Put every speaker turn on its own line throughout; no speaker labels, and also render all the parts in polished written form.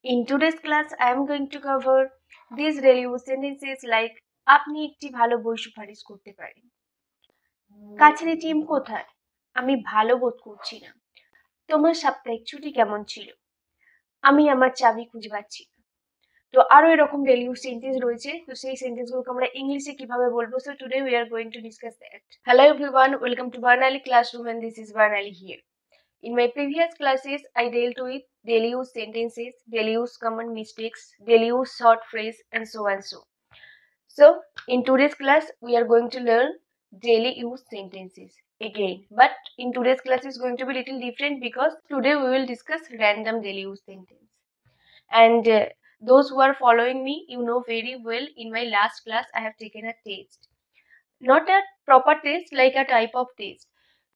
In today's class, I am going to cover these daily use sentences like আপনি একটি ভালো বই সুপারিশ করতে পারেন। কাছের এটিএম কোথায়? আমি ভালো বোধ করছি না। তোমার সাপ্তাহিক ছুটি কেমন ছিল? আমি আমার চাবি খুঁজে পাচ্ছি না। তো আরো এরকম ডেইলি ইউজ সেন্টেন্স রয়েছে, তো সেই সেন্টেন্সগুলোকে আমরা ইংলিশে কিভাবে বলবো, so today we are going to discuss that. Hello everyone, welcome to Barnali classroom and this is Barnali here. In my previous classes, I dealt with daily use sentences, daily use common mistakes, daily use short phrase, and so and so. So, in today's class, we are going to learn daily use sentences again. But in today's class is going to be little different because today we will discuss random daily use sentence. And those who are following me, you know very well, in my last class, I have taken a test. Not a proper test, like a type of test.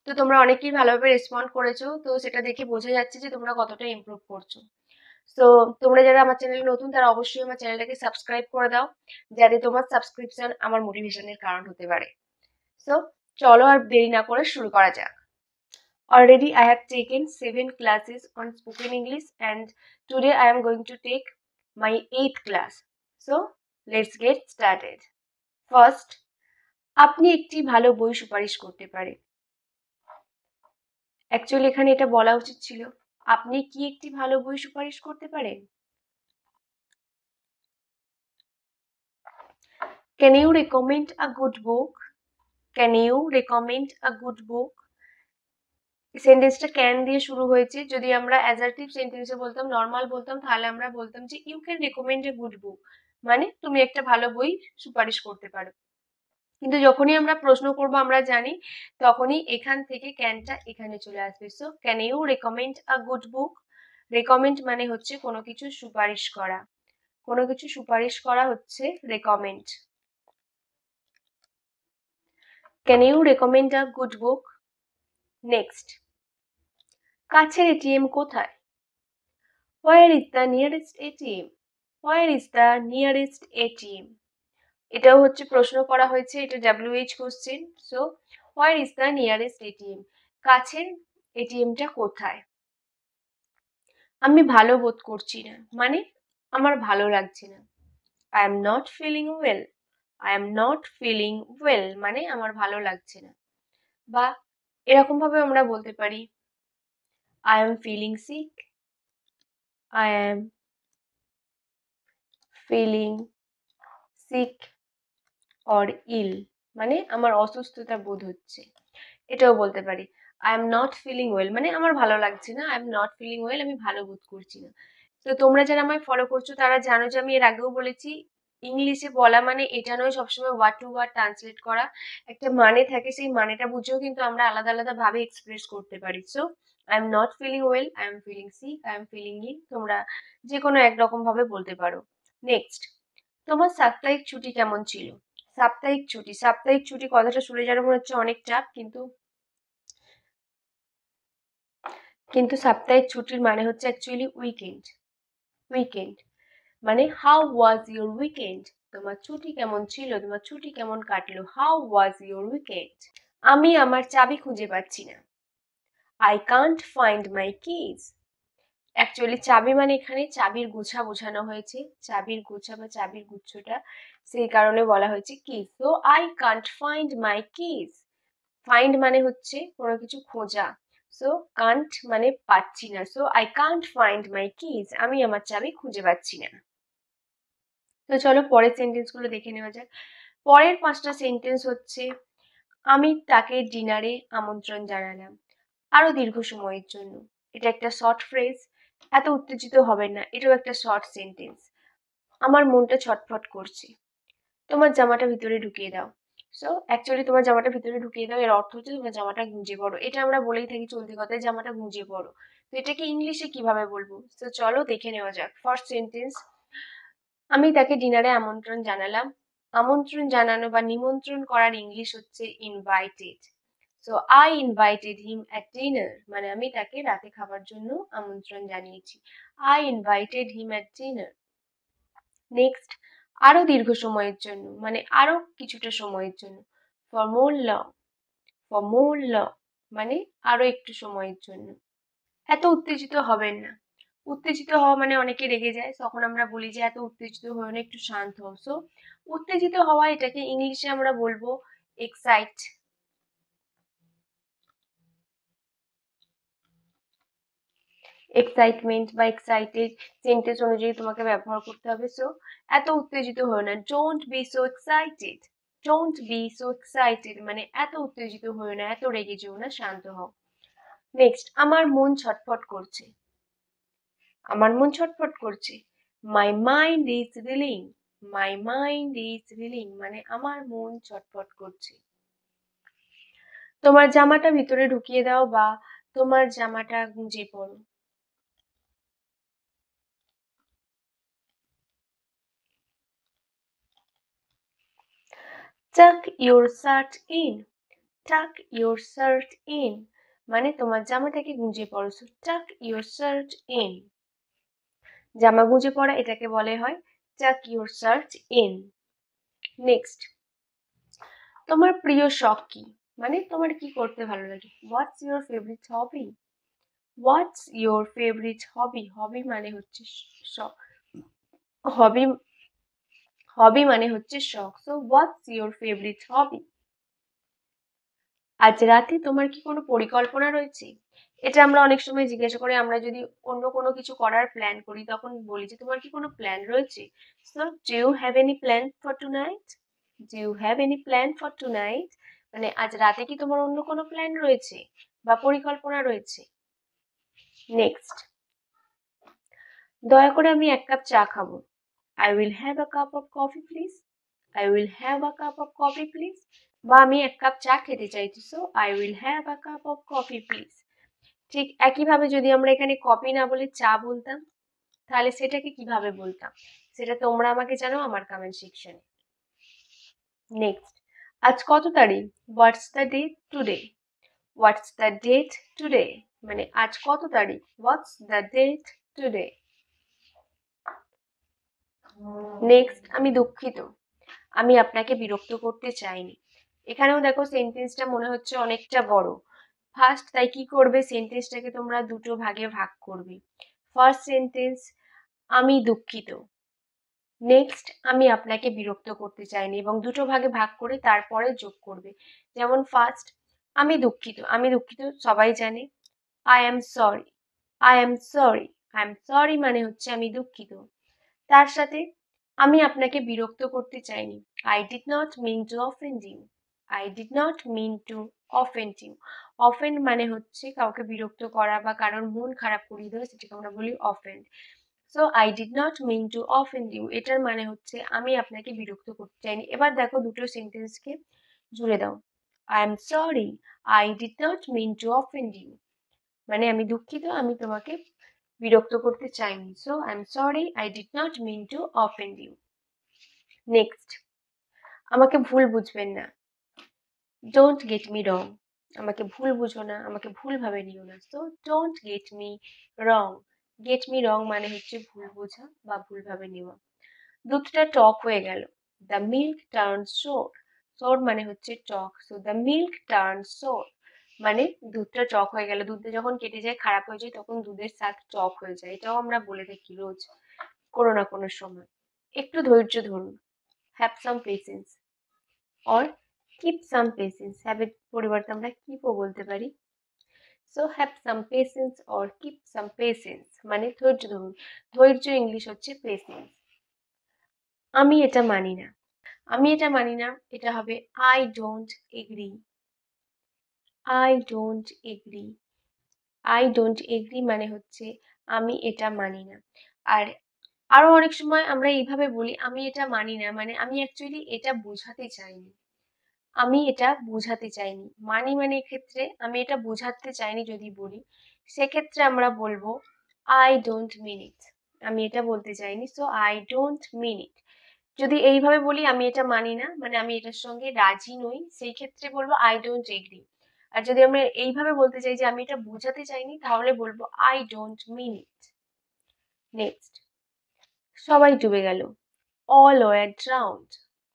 তো তোমরা অনেকেই ভালোভাবে respond করেছো, তো সেটা দেখে বোঝা যাচ্ছে যে তোমরা কতটা ইমপ্রুভ করছো। সো তোমরা যারা আমার চ্যানেলে নতুন তারা অবশ্যই আমার চ্যানেলটাকে সাবস্ক্রাইব করে দাও, যাতে তোমার সাবস্ক্রিপশন আমার মোটিভেশনের কারণ হতে পারে। সো চলো আর দেরি না করে শুরু করা যাক। Already I have taken 7 classes on spoken English and today I am going to take my 8th class. So let's get started. First, আপনি একটি ভালো বই সুপারিশ করতে পারেন। অ্যাকচুয়ালি এখানে এটা বলা উচিত ছিল, আপনি কি একটি ভালো বই সুপারিশ করতে পারেন? Can you recommend a good book? Can you recommend a good book? সেন্টেন্সটা ক্যান দিয়ে শুরু হয়েছে। যদি আমরা অ্যাজারটিভ সেন্টেন্সে বলতাম, নর্মাল বলতাম, তাহলে আমরা বলতাম যে you can recommend a good book, মানে তুমি একটা ভালো বই সুপারিশ করতে পারো। কিন্তু যখনই আমরা প্রশ্ন করব আমরা জানি তখনই এখান থেকে ক্যানটা এখানে চলে আসবে। So can you recommend a good book? Recommend মানে হচ্ছে কোনো কিছু সুপারিশ করা, কোনো কিছু সুপারিশ করা হচ্ছে recommend. Can you recommend a good book? Next, কাছের এটিএম কোথায়? Where is the nearest ATM? Where is the nearest ATM? এটাও হচ্ছে প্রশ্ন করা হয়েছে, এটা WH question. So where is the nearest ATM? কাছের এটিএমটা কোথায়? আমি ভালো বোধ করছি না, মানে আমার ভালো লাগছে না। I am not feeling well. I am not feeling well, মানে আমার ভালো লাগছে না। বা এরকম ভাবে আমরা বলতে পারি I am feeling sick. I am feeling sick or ill, মানে আমার অসুস্থতা বোধ হচ্ছে। এটাও বলতে পারি I am not feeling well, মানে আমার ভালো লাগছে না। I am not feeling well, আমি ভালো বোধ করছি না। তো তোমরা যারা আমায় ফলো করছো তারা জানো যে আমি এর আগেও বলেছি, ইংলিশে বলা মানে এটা নয় সবসময় ওয়ার্ড টু ওয়ার্ড ট্রান্সলেট করা। একটা মানে থাকে, সেই মানেটা বুঝেও কিন্তু আমরা আলাদা আলাদা ভাবে এক্সপ্রেস করতে পারি। So I am not feeling well, I am feeling sick, I am feeling ill, তোমরা যে কোনো একরকম ভাবে বলতে পারো। নেক্সট, তোমার সাপ্তাহিক ছুটি কেমন ছিল? সাপ্তাহিক ছুটি, সাপ্তাহিক ছুটি কথাটা শুনে যেন মনে হচ্ছে অনেক চাপ, কিন্তু সাপ্তাহিক ছুটির মানে হচ্ছে অ্যাকচুয়ালি উইকেন্ড। উইকেন্ড মানে হাউ ওয়াজ ইউর উইকেন্ড? তোমার ছুটি কেমন ছিল, তোমার ছুটি কেমন কাটলো, হাউ ওয়াজ ইউর উইকেন্ড? আমি আমার চাবি খুঁজে পাচ্ছি না। I can't find my keys. Actually চাবি মানে এখানে চাবির গোছা বোঝানো হয়েছে, চাবির গোছা বা চাবির গুচ্ছটা, সেই কারণে বলা হয়েছে keys. So I can't find my keys. Find মানে হচ্ছে কোনো কিছু খোঁজা, সো কান্ট মানে পাচ্ছি না। So I can't find my keys, আমি আমার চাবি খুঁজে পাচ্ছি না। তো চলো পরের সেন্টেন্স গুলো দেখে নেওয়া যাক। পরের 5টা সেন্টেন্স হচ্ছে, আমি তাকে ডিনারে আমন্ত্রণ জানালাম আরো দীর্ঘ সময়ের জন্য। এটা একটা শর্ট ফ্রেজ, এত উত্তেজিত হবেন না, এটাও একটা শর্ট সেন্টেন্স। আমার মনটা ছটফট করছে, তোমার জামাটা ভিতরে ঢুকিয়ে দাও। সো অ্যাকচুয়ালি তোমার জামাটা ভিতরে ঢুকিয়ে দাও এর অর্থ হচ্ছে তোমার জামাটা গুঁজে পড়ো। এটা আমরা বলেই থাকি চলতি কথায়, জামাটা গুঁজে পড়ো। তো এটাকে ইংলিশে কিভাবে বলবো? তো চলো দেখে নেওয়া যাক। ফার্স্ট সেন্টেন্স, আমি তাকে ডিনারে আমন্ত্রণ জানালাম। আমন্ত্রণ জানানো বা নিমন্ত্রণ করার ইংলিশ হচ্ছে invited. So I invited him at dinner, মানে আমি তাকে রাতে খাবার জন্য আমন্ত্রণ জানিয়েছি। I invited him at dinner. Next, আরো দীর্ঘ সময়ের জন্য, মানে আরো কিছুটা সময়ের জন্য। For more long, for more long মানে আরো একটু সময়ের জন্য। এত উত্তেজিত হবেন না। উত্তেজিত হওয়া মানে অনেকে রেগে যায়, তখন আমরা বলি যে এত উত্তেজিত হও না, একটু শান্ত হও। সো উত্তেজিত হওয়া এটাকে ইংলিশে আমরা বলবো এক্সাইট। এক্সাইটমেন্ট বা এক্সাইটেড সেন্টেন্স অনুযায়ী তোমাকে ব্যবহার করতে হবে। সো এত উত্তেজিত হও না, don't be so excited. Don't be so excited মানে এত উত্তেজিত হও না, এত রেগে যেও না, শান্ত হও। নেক্সট, আমার মন ছটফট করছে। আমার মন ছটফট করছে। My mind is reeling. My mind is reeling মানে আমার মন ছটফট করছে। তোমার জামাটা ভিতরে ঢুকিয়ে দাও বা তোমার জামাটা গুঁজে পড়ো। টাক ইউর শার্ট ইন। টাক ইউর শার্ট ইন মানে তোমার জামাটাকে গুঁজে পড়ো। সো টাক ইউর শার্ট ইন, জামা গুঁজে পড়া এটাকে বলে হয় টাক ইউর শার্ট ইন। নেক্সট, তোমার প্রিয় শখ কি মানে তোমার কি করতে ভালো লাগে। What's your favourite hobby. What's your favourite hobby. Hobby মানে হচ্ছে শখ। হবি হবি মানে হচ্ছে শখ। So what's your favourite hobby. আজ রাতে তোমার কি কোনো পরিকল্পনা রয়েছে। এটা আমরা অনেক সময় জিজ্ঞাসা করি, আমরা যদি অন্য কোনো কিছু করার প্ল্যান করি তখন বলি যে তোমার কি কোনো প্ল্যান রয়েছে। So do you have any plan for tonight. Do you have any plan for tonight মানে আজ রাতে কি তোমার অন্য কোনো প্ল্যান রয়েছে বা পরিকল্পনা রয়েছে। নেক্সট, দয়া করে আমি এক কাপ চা খাবো। I will have a cup of coffee please. I will have a cup of coffee please বা আমি এক কাপ চা খেতে চাইছি। So I will have a cup of coffee please. ঠিক একইভাবে যদি আমরা এখানে কফি না বলে চা বলতাম তাহলে সেটাকে কিভাবে বলতাম সেটা তোমরা আমাকে জানাও আমার কমেন্ট সেকশনে। নেক্সট, আজ কত তারিখ। What's the date today. What's the date today মানে আজ কত তারিখ। What's the date today. Next, আমি দুঃখিত। আমি আপনাকে বিরক্ত করতে চাইনি। এখানেও দেখো সেন্টেন্সটা মনে হচ্ছে অনেকটা বড়। ফার্স্ট তাই কি করবে, সেন্টেন্সটাকে তোমরা দুটো ভাগে ভাগ করবে। ফার্স্ট সেন্টেন্স, আমি দুঃখিত। নেক্সট, আমি আপনাকে বিরক্ত করতে চাইনি এবং দুটো ভাগে ভাগ করে তারপরে যোগ করবে। যেমন ফার্স্ট, আমি দুঃখিত। আমি দুঃখিত সবাই জানে। I am sorry. I am sorry. I am sorry মানে হচ্ছে আমি দুঃখিত। তার সাথে আমি আপনাকে বিরক্ত করতে চাইনি। I did not mean to offend you. I did not mean to offend you. Offend মানে হচ্ছে কাউকে বিরক্ত করা বা কারোর মন খারাপ করিয়ে দেওয়া, সেটাকে আমরা বলি offend. So I did not mean to offend you এটার মানে হচ্ছে আমি আপনাকে বিরক্ত করতে চাইনি। এবার দেখো দুটো সেন্টেন্সকে জুড়ে দাও। I am sorry. I did not mean to offend you মানে আমি দুঃখিত, আমি তোমাকে বিরক্ত করতে চাইনি। So I am sorry, I did not mean to offend you. Next, আমাকে ভুল বুঝবেন না। Don't get me wrong. আমাকে ভুল বুঝো না, আমাকে ভুল ভাবে নিও না। So don't get me wrong. Get me wrong মানে হচ্ছে ভুল বোঝা বা ভুল ভাবে নেওয়া। দুধটা টক হয়ে গেল। দ্য মিল্ক টার্ন সোর। সোর মানে হচ্ছে টক। সো দ্য মিল্ক টার্ন সোর মানে দুধটা টক হয়ে গেল। দুধটা যখন কেটে যায়, খারাপ হয়ে যায়, তখন দুধের স্বাদ টক হয়ে যায়। এটাও আমরা বলে থাকি রোজ কোনো না কোনো সময়। একটু ধৈর্য ধরুন। Have some patience or keep some patience. হ্যাভের পরিবর্তে আমরা কিপও বলতে পারি। So have some patience or keep some patience মানে ধৈর্য ধরুন। ধৈর্য ইংলিশ হচ্ছে পেশেন্স। আমি এটা মানি না। আমি এটা মানি না এটা হবে I don't agri. I don't agri. I don't agri মানে হচ্ছে আমি এটা মানি না। আর আরো অনেক সময় আমরা এইভাবে বলি আমি এটা মানি না মানে আমি অ্যাকচুয়ালি এটা বোঝাতে চাইনি। আমি এটা বোঝাতে চাইনি। মানি মানে এক্ষেত্রে আমি এটা বোঝাতে চাইনি যদি বলি, সেক্ষেত্রে আমরা বলবো আই ডোন্ট মিন ইট। আমি এটা বলতে চাইনি। সো আই ডোন্ট মিন ইট। যদি এইভাবে বলি আমি এটা মানি না মানে আমি এটার সঙ্গে রাজি নই, সেই ক্ষেত্রে বলবো আই ডোন্ট এগ্রি। আর যদি আমরা এইভাবে বলতে চাই যে আমি এটা বোঝাতে চাইনি, তাহলে বলবো I don't mean it. Next, সবাই ডুবে গেল। All were drowned.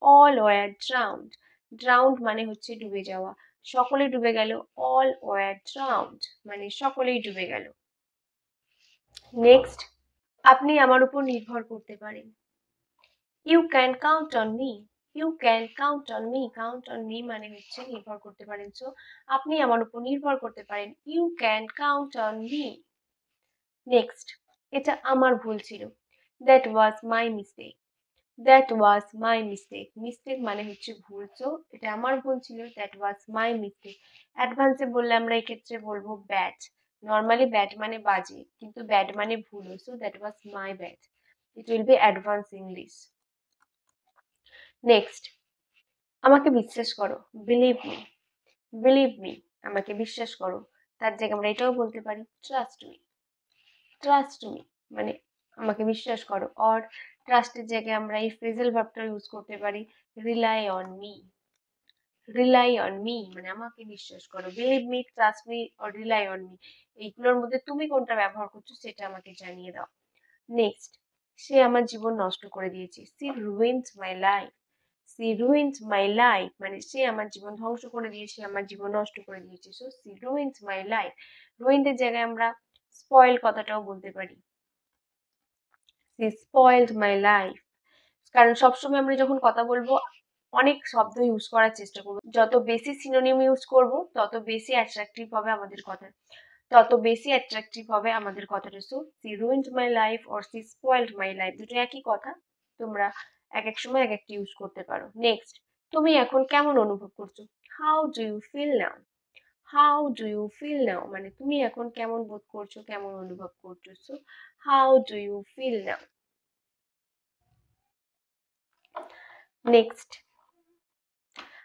All were drowned. Drowned মানে হচ্ছে ডুবে যাওয়া। সকলে ডুবে গেল। অল ওয়ার ড্রাউন্ড মানে সকলেই ডুবে গেল। নেক্সট, আপনি আমার উপর নির্ভর করতে পারেন। You can count on me. You can count on me. Count on me মানে হচ্ছে নির্ভর করতে পারেন। সো আপনি আমার উপর নির্ভর করতে পারেন। You can count on me. Next, এটা আমার ভুল ছিল। That was my mistake. That was my mistake. Mistake মানে হচ্ছে ভুল। সো এটা আমার ভুল ছিল। That was my mistake. অ্যাডভান্সে বললে আমরা এক্ষেত্রে বলবো ব্যাড। নর্মালি ব্যাড মানে বাজে, কিন্তু ব্যাড মানে ভুল। So that was my bad. It will be advance English. Next, আমাকে বিশ্বাস করো। Believe me. বিলিভ মি, আমাকে বিশ্বাস করো। তার জায়গায় আমরা এটাও বলতে পারি ট্রাস্ট মি। ট্রাস্ট মি মানে আমাকে বিশ্বাস করো। অর ট্রাস্টের জায়গায় আমরা এই ফ্রেজাল ভার্বটা ইউজ করতে পারি rely on me. Rely on me মানে আমাকে বিশ্বাস করো। Believe me, trust me or rely on me, এইগুলোর মধ্যে তুমি কোনটা ব্যবহার করছো সেটা আমাকে জানিয়ে দাও। নেক্সট, সে আমার জীবন নষ্ট করে দিয়েছে। She ruined my life. She ruined my life মানে সে আমার জীবন ধ্বংস করে দিয়েছে, আমার জীবন নষ্ট করে দিয়েছে। So she ruined my life. রুইনডের জায়গায় আমরা স্পয়েল কথাটাও বলতে পারি। She spoiled my life. কারণ সবসময় আমরা যখন কথা বলবো অনেক শব্দ ইউজ করার চেষ্টা করবো। যত বেশি সিনোনিম ইউজ করব তত বেশি অ্যাট্রাকটিভ হবে আমাদের কথা, তত বেশি অ্যাট্রাকটিভ হবে আমাদের কথাটা। So she ruined my life or she spoiled my life, দুটো একই কথা। তোমরা এক এক সময় এক একটা ইউজ করতে পারো। নেক্সট, তুমি এখন কেমন অনুভব করছো। How do you feel now. How do you feel now মানে তুমি এখন কেমন বোধ করছো, কেমন অনুভব করছো। So how do you feel now. Next,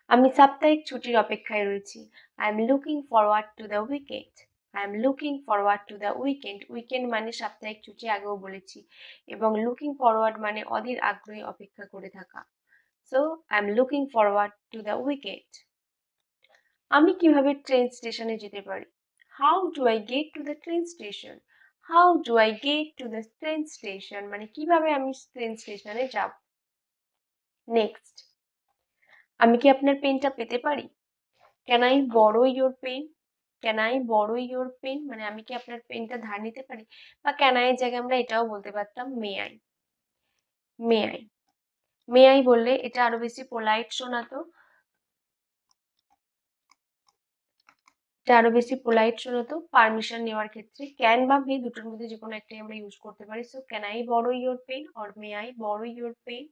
আমি সাপ্তাহিক ছুটির অপেক্ষায় রয়েছি। I am looking forward to the weekend. I am looking forward to the weekend. Weekend মানে সাপ্তাহিক ছুটি, আগেও বলেছি। এবং লুকিং ফরওয়ার্ড মানে অধীর আগ্রহে অপেক্ষা করে থাকা। So I am looking forward to the weekend. আমি কিভাবে ট্রেন স্টেশনে যেতে পারি। How do I get to the train station. How do I get to the train station মানে কিভাবে আমি ট্রেন স্টেশনে যাব। নেক্সট, আমি কি আপনার পেনটা পেতে পারি। Can I borrow your pen. Can I borrow your pen মানে আমি কি আপনার পেনটা ধার নিতে পারি। বা ক্যান আই এর জায়গায় আমরা এটাও বলতে পারতাম may I. May I. May I বললে এটা আরো বেশি পোলাইট শোনাতো। এটা আরো বেশি পোলাইট শোনাতো পারমিশন নেওয়ার ক্ষেত্রে। ক্যান বা মে দুটোর মধ্যে যে কোনো একটাই আমরা ইউজ করতে পারি। So can I borrow your pen or may I borrow your pen.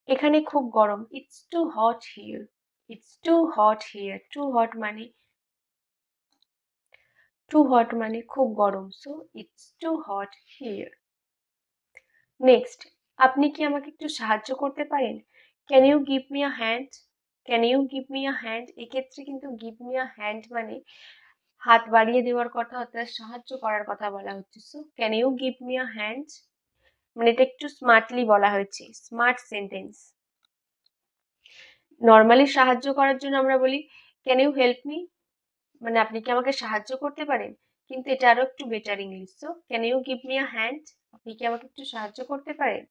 এখানে খুব গরম। It's too hot here. It's too hot here. Too hot মানে খুব গরম। So it's too hot here. Next, আপনি কি আমাকে একটু সাহায্য করতে পারেন। Can you give me a hand. Can you give me a hand, এক্ষেত্রে কিন্তু গিভ মি আ হ্যান্ড মানে হাত বাড়িয়ে দেওয়ার কথা, অর্থাৎ সাহায্য করার কথা বলা হচ্ছে। So can you give me a hand মানে এটা একটু স্মার্টলি বলা হয়েছে, স্মার্ট সেন্টেন্স। নর্মালি সাহায্য করার জন্য আমরা বলি ক্যান ইউ হেল্প মি মানে আপনি কি আমাকে সাহায্য করতে পারেন, কিন্তু এটা আরো একটু better English. So can you give me a hand, আপনি কি আমাকে একটু সাহায্য করতে পারেন।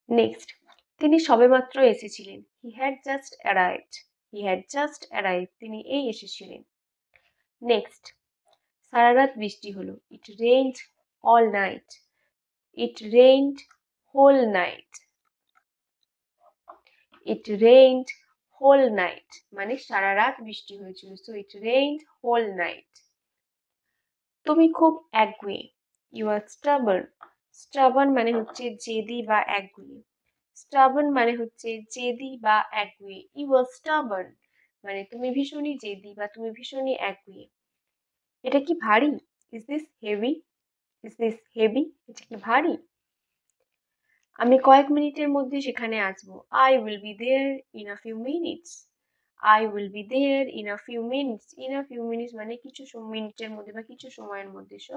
নেক্সট, তিনি সবেমাত্র এসেছিলেন। He had just arrived. He had just arrived তিনি এই এসেছিলেন। নেক্সট, সারা রাত বৃষ্টি হলো। It rained all night. It rained whole night. It rained whole night মানে সারা রাত বৃষ্টি হয়েছিল। So it rained whole night. তুমি খুব একগুঁয়ে। You are stubborn. স্টাবার্ন মানে হচ্ছে জেদি বা একগুঁয়ে। স্টাবার্ন মানে হচ্ছে জেদি বা একগুঁয়ে। ইউ আর স্টাবার্ন মানে তুমি ভীষণই জেদি বা তুমি ভীষণই একগুঁয়ে। এটা কি ভারী। Is this heavy. Is this heavy এটা কি ভারী। আমি কয়েক মিনিটের মধ্যে সেখানে আসবো। I will be there in a few minutes. I will be there in a few minutes. In a few minutes মানে কিছু মিনিটের মধ্যে বা কিছু সময়ের মধ্যে। So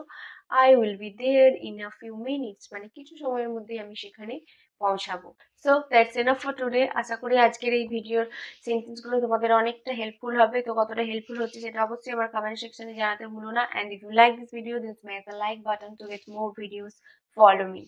I will be there in a few minutes মানে কিছু সময়ের মধ্যেই আমি সেখানে পৌঁছাবো। So that's enough for today. আশা করি আজকের এই ভিডিওর সেন্টেন্সগুলো তোমাদের অনেকটা হেল্পফুল হবে। তো কতটা হেল্পফুল হচ্ছে সেটা অবশ্যই আমার কমেন্ট সেকশনে জানাতে ভুলো না। And if you like this video, then smash the like button to get more videos. Follow me.